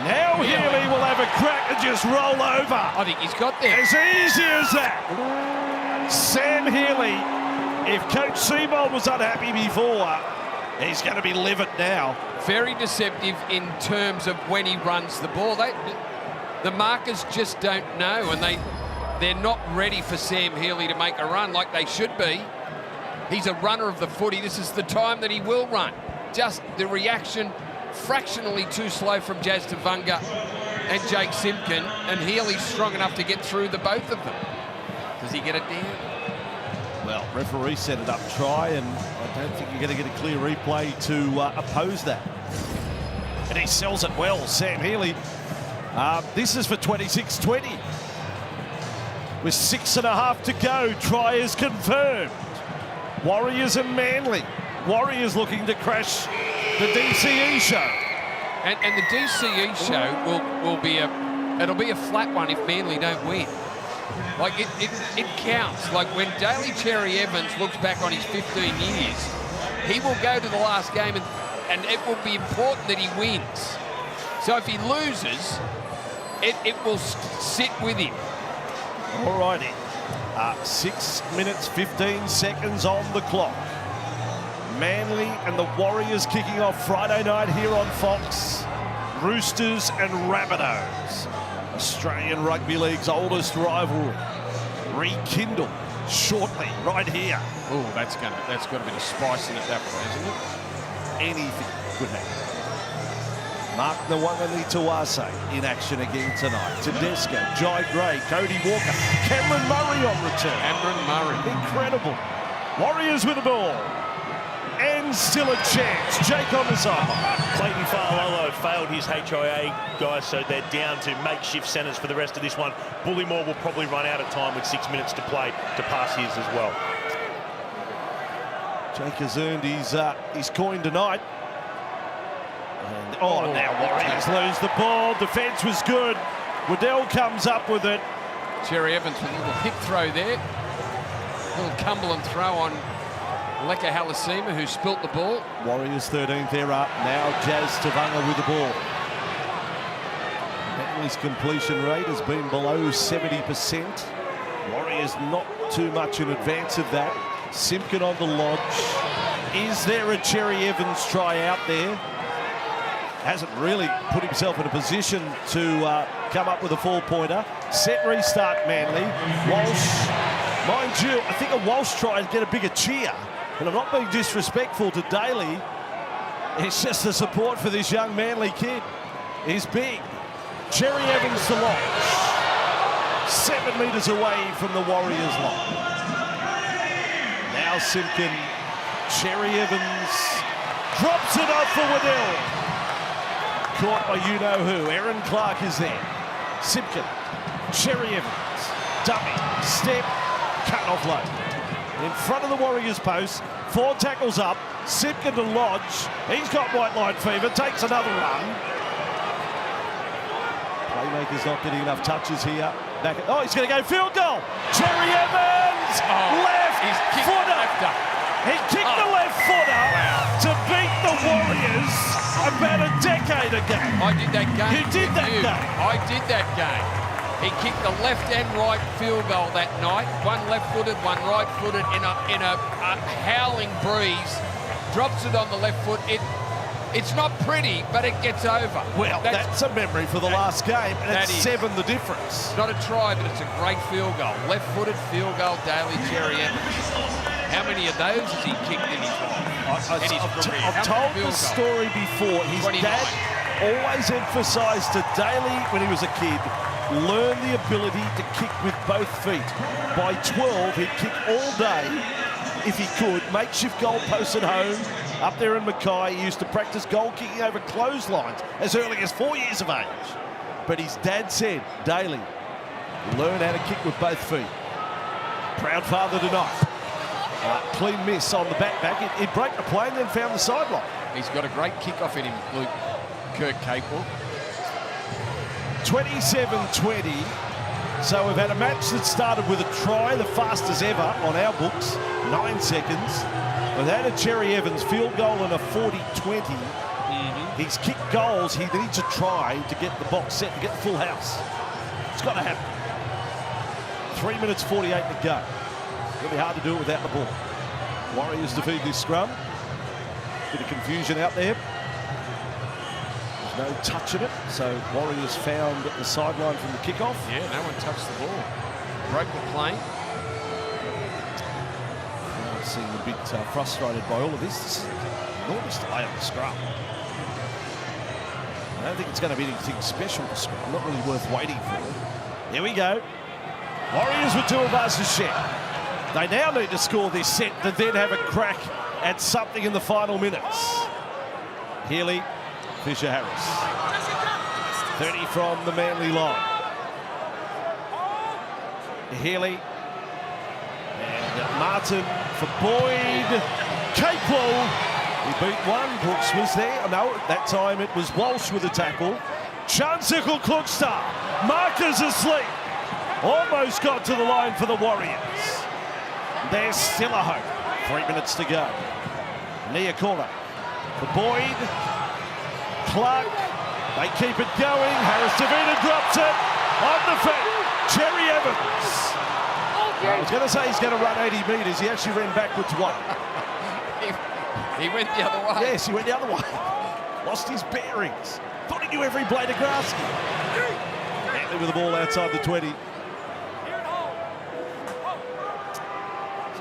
Now Healey will have a crack and just roll over. I think he's got there. As easy as that. Sam Healey, if Coach Seabold was unhappy before, he's going to be livid now. Very deceptive in terms of when he runs the ball. The markers just don't know, and they're not ready for Sam Healey to make a run like they should be. He's a runner of the footy. This is the time that he will run. Just the reaction fractionally too slow from Jazz Tavanga and Jake Simpkin, and Healey's strong enough to get through the both of them. Does he get it down? Well, referee set it up try, and I don't think you're going to get a clear replay to oppose that. And he sells it well, Sam Healey. This is for 26-20. With 6.5 to go, try is confirmed. Warriors and Manly. Warriors looking to crash the DCE show. And the DCE show will be it'll be a flat one if Manly don't win. Like it counts. Like when Daly Cherry Evans looks back on his 15 years, he will go to the last game and it will be important that he wins. So if he loses, it will sit with him. All righty. 6 minutes, 15 seconds on the clock. Manly and the Warriors kicking off Friday night here on Fox. Roosters and Rabbitohs. Australian Rugby League's oldest rivalry. Rekindled shortly right here. Oh, that's got a bit of spice in it, that one, isn't it? Anything could happen. Mark Nwangani Tuase in action again tonight. Tedesco, Jai Gray, Cody Walker, Cameron Murray on return. Cameron Murray. Incredible. Warriors with the ball. And still a chance. Jake on the sideline. Clayton Fa'alolo failed his HIA, guys, so they're down to makeshift centres for the rest of this one. Bullymore will probably run out of time with 6 minutes to play to pass his as well. Jake has earned his coin tonight. And, now Warriors lose the ball. Defence was good. Waddell comes up with it. Cherry Evans with a little hip throw there. Little Cumberland throw on Leka Halasima, who spilt the ball. Warriors 13th error. Now Jazz Tavanga with the ball. Manly's completion rate has been below 70%. Warriors not too much in advance of that. Simpkin on the lodge. Is there a Cherry Evans try out there? Hasn't really put himself in a position to come up with a four-pointer. Set restart Manly. Walsh, mind you, I think a Walsh try and get a bigger cheer. And I'm not being disrespectful to Daly. It's just the support for this young Manly kid is big. Cherry Evans to launch. 7 metres away from the Warriors line. Now Simpkin, Cherry Evans drops it off for Waddell. Caught by you-know-who. Aaron Clark is there. Simpkin, Cherry Evans, dummy, step, cut off low. In front of the Warriors post, 4 tackles up, Simpkin to lodge. He's got white line fever, takes another run. Playmaker's not getting enough touches here. He's going to go field goal. Cherry Evans, left footer. He kicked the left footer to beat the Warriors about a decade ago. I did that game. You did that game. I did that game. He kicked the left and right field goal that night. One left-footed, one right-footed in a howling breeze. Drops it on the left foot. It's not pretty, but it gets over. Well, that's a memory for the last game, and it's 7 the difference. It's not a try, but it's a great field goal. Left-footed field goal, Daly Cherry Evans. How many of those has he kicked in his life? I've told the story before. His 29. dad always emphasised to Daly when he was a kid, learn the ability to kick with both feet. By 12, he'd kick all day if he could. Makeshift goalposts at home. Up there in Mackay, he used to practice goal kicking over clotheslines as early as 4 years of age. But his dad said, Daly, learn how to kick with both feet. Proud father tonight. Clean miss on the back. He'd break the play and then found the sideline. He's got a great kickoff in him, Luke Kirk Capewell. 27-20. So we've had a match that started with a try, the fastest ever on our books, 9 seconds. Without a Cherry Evans field goal and a 40-20. He's kicked goals. He needs to try to get the box set, to get the full house. It's got to happen. 3 minutes 48 to go. It'll be hard to do it without the ball. Warriors defeat this scrum. Bit of confusion out there. There's no touch in it, so Warriors found at the sideline from the kickoff. Yeah, no one touched the ball. Broke the plane. I seem a bit frustrated by all of this. This is an enormous delay on the scrum. I don't think it's going to be anything special for scrum. Not really worth waiting for. Here we go. Warriors with 2 of us to share. They now need to score this set to then have a crack at something in the final minutes. Healey, Fisher-Harris. 30 from the Manly line. Healey. And Martin for Boyd. Capewell. He beat one. Brooks was there. No, at that time it was Walsh with a tackle. Chansicle Klugstad. Markers asleep. Almost got to the line for the Warriors. There's still a hope. 3 minutes to go. Near corner for Boyd. Clark. They keep it going. Harris Davina drops it. On the fence. Cherry Evans. I was going to say he's going to run 80 metres. He actually ran backwards one. He went the other way. Yes, he went the other way. Lost his bearings. Thought he knew every blade of grass. Manly with the ball outside the 20.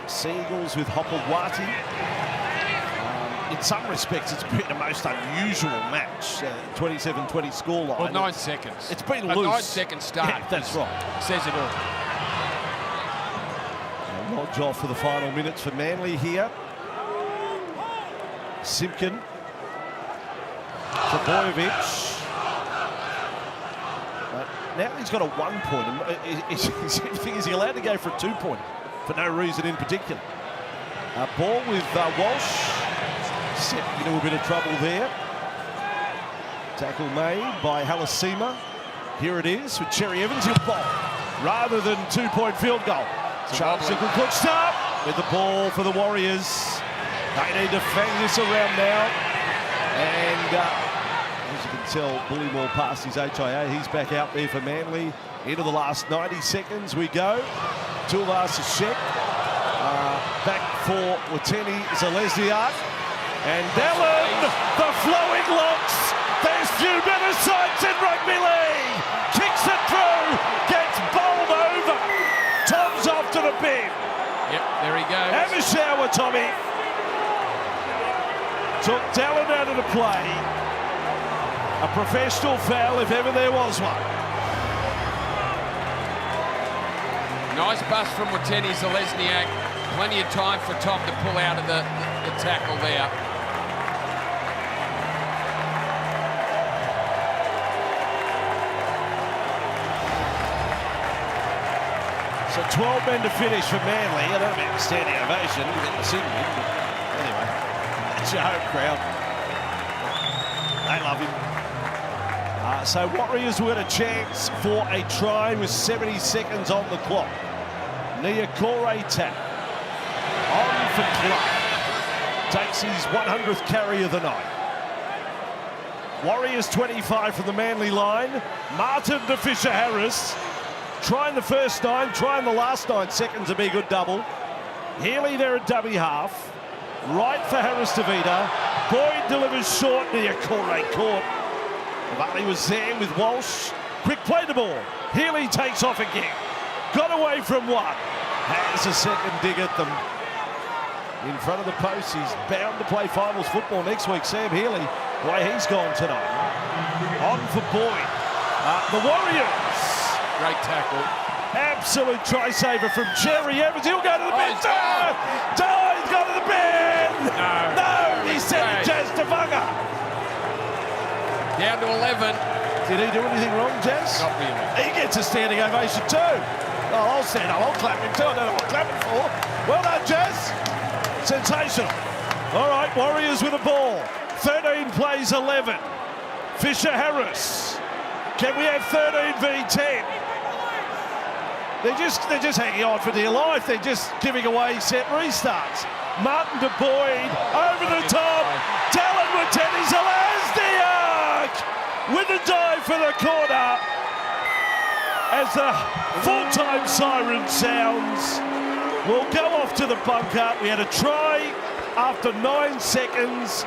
Seagulls with Hopewati. In some respects, it's been a most unusual match. 27-20 scoreline. Well, 9 seconds. It's been a loose. 9-second start. Yeah, that's right. Says it all. Lodge off for the final minutes for Manly here. Simpkin. For Bojovic. Now he's got a 1 point. Is he allowed to go for a 2 point? For no reason in particular. Ball with Walsh. Set into a bit of trouble there. Tackle made by Halasima. Here it is with Cherry Evans. He'll bowl rather than 2 point field goal. Charles Klugstad with the ball for the Warriors. They need to fang this around now. And as you can tell, Bullymore passed his HIA. He's back out there for Manly. Into the last 90 seconds we go. Tuivasa-Sheck. Back for Wateni Zalesniak. And Allen, the flowing locks. There's few better sights in rugby league. Kicks it through. Gets bowled over. Tom's off to the bin. Yep, there he goes. Have a shower, Tommy. Took Dallin out of the play. A professional foul if ever there was one. Nice bust from Wateni Zalesniak. Plenty of time for Tom to pull out of the tackle there. So 12 men to finish for Manly. I don't know about the standing ovation. You get the singing, but anyway, that's your home crowd. They love him. So Warriors were a chance for a try with 70 seconds on the clock. Niokore tap. On for Clark. Takes his 100th carry of the night. Warriors 25 from the Manly line. Martin to Fisher-Harris. Trying the first 9, trying the last 9 seconds to be a good double. Healey there at dummy half. Right for Harris Davida. Boyd delivers short. Niokore caught. Valley was there with Walsh. Quick play the ball. Healey takes off again. Got away from one. Has a second dig at them. In front of the post, he's bound to play finals football next week. Sam Healey, the way he's gone tonight. On for Boyd. The Warriors. Great tackle. Absolute try saver from Cherry Evans. He'll go to the bin. He's Got to the bin. No, he sent it Jazz to Vanga. Down to 11. Did he do anything wrong, Jazz? Not really. He gets a standing ovation too. Oh, I'll stand up. I'll clap him too. I don't know what I'm clapping for. Well done, Jazz. Sensational. All right, Warriors with the ball. 13 plays 11. Fisher-Harris. Can we have 13 v 10? They're just hanging on for dear life. They're just giving away set restarts. Martin to Boyd. Over the top. Dallin with Teddy Zalesniak. with a dive for the corner as the full-time siren sounds. We'll go off to the bunker. We had a try after 9 seconds.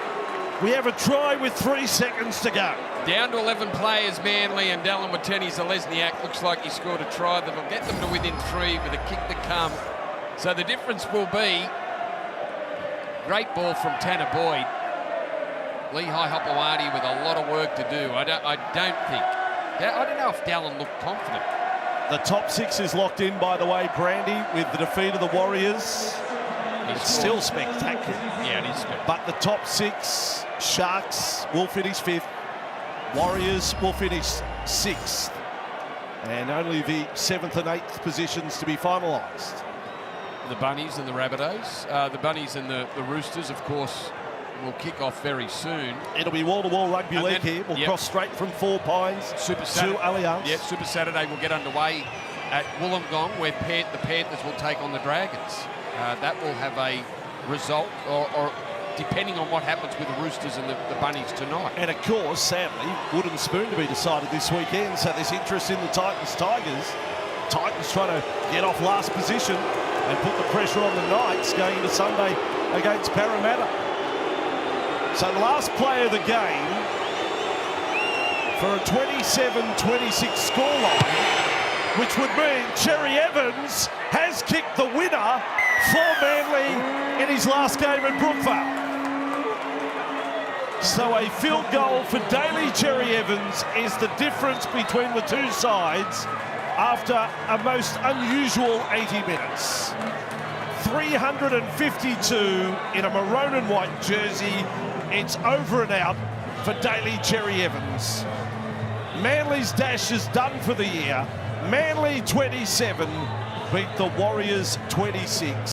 We have a try with 3 seconds to go. Down to 11 players, Manly, and Dallin Watene-Zelezniak looks like he scored a try that'll get them to within 3 with a kick to come. So the difference will be great ball from Tanner Boyd. Lehigh Hopewadi with a lot of work to do. I don't know if Dallin looked confident. The top 6 is locked in, by the way, Brandy, with the defeat of the Warriors. It's still spectacular. Yeah, it is spectacular. But the top 6, Sharks will finish 5th. Warriors will finish 6th. And only the 7th and 8th positions to be finalised. The Bunnies and the Rabbitohs. The Bunnies and the Roosters, of course, will kick off very soon. It'll be wall-to-wall rugby And league then, here. We'll cross straight from 4 Pines to Allianz. Yeah, Super Saturday will get underway at Wollongong, where the Panthers will take on the Dragons. That will have a result, or depending on what happens with the Roosters and the Bunnies tonight. And of course, sadly, wooden spoon to be decided this weekend. So there's interest in the Titans-Tigers. Titans trying to get off last position and put the pressure on the Knights going into Sunday against Parramatta. So the last play of the game for a 27-26 scoreline, which would mean Cherry Evans has kicked the winner for Manly in his last game at Brookvale. So a field goal for Daly Cherry Evans is the difference between the two sides after a most unusual 80 minutes. 352 in a maroon and white jersey. It's over and out for Daly Cherry Evans. Manly's dash is done for the year. Manly 27 beat the Warriors 26.